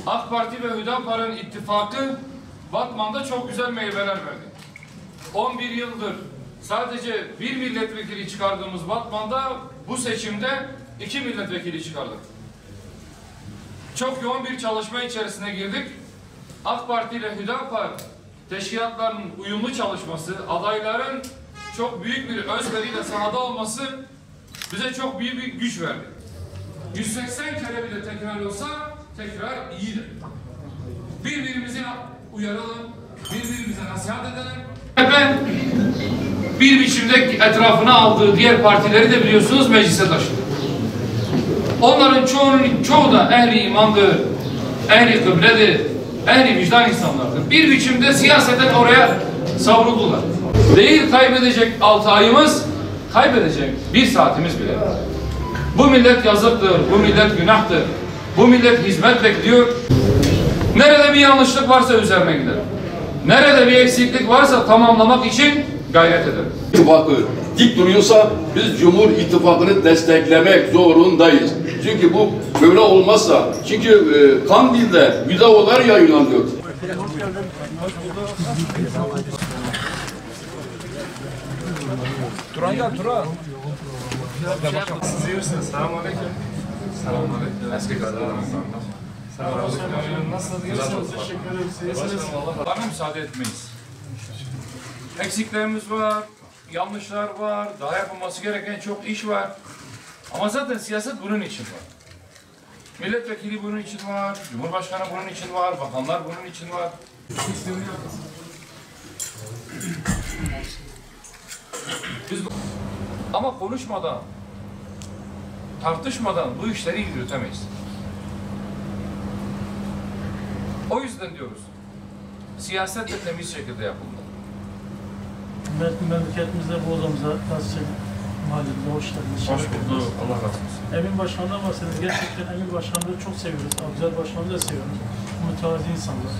AK Parti ve Hüdapar'ın ittifakı Batman'da çok güzel meyveler verdi. 11 yıldır sadece bir milletvekili çıkardığımız Batman'da bu seçimde 2 milletvekili çıkardık. Çok yoğun bir çalışma içerisine girdik. AK Parti ile Hüdapar teşkilatlarının uyumlu çalışması, adayların çok büyük bir özveriyle sahada olması bize çok büyük bir güç verdi. 180 kere bile tekrar olsa tekrar iyidir. Birbirimizi uyaralım, birbirimize nasihat edelim. Ben bir biçimde etrafına aldığı diğer partileri de biliyorsunuz meclise taşıdı. Onların çoğu da ehli imandır, ehli kıbledir, ehli vicdan insanlardır. Bir biçimde siyaseten oraya savruldular. Değil kaybedecek 6 ayımız, kaybedecek 1 saatimiz bile. Bu millet yazıktır, bu millet günahtır, bu millet hizmet bekliyor. Nerede bir yanlışlık varsa üzerine gidelim. Nerede bir eksiklik varsa tamamlamak için gayret edelim. İttifakı dik duruyorsa biz Cumhur İttifakı'nı desteklemek zorundayız. Çünkü bu böyle olmazsa, çünkü Kandil'de videolar yayınlanıyor. Turan gel, Turan. Siz iyi misiniz? Selamünaleyküm. Selamünaleyküm. Eski kadınlarımız. Selamünaleyküm. Nasılsınız? İyi misiniz? Teşekkür ederim. İyisiniz. Bana müsaade etmeyiz. Eksiklerimiz var, yanlışlar var, daha yapılması gereken çok iş var. Ama zaten siyaset bunun için var. Milletvekili bunun için var, Cumhurbaşkanı bunun için var, bakanlar bunun için var. Ama konuşmadan, tartışmadan bu işleri yürütemeyiz. O yüzden diyoruz, siyaset de temiz şekilde yapılmalı. Memleketimizde bu odamıza Gazetecilik Mahallesi'nde hoş geldiniz. Hoş bulduk. Allah razı olsun. Emin Başkan'dan bahsediniz. Gerçekten Emin Başkan'ı çok seviyoruz. Güzel Başkan'ı da seviyoruz. Mütevazi insanlar.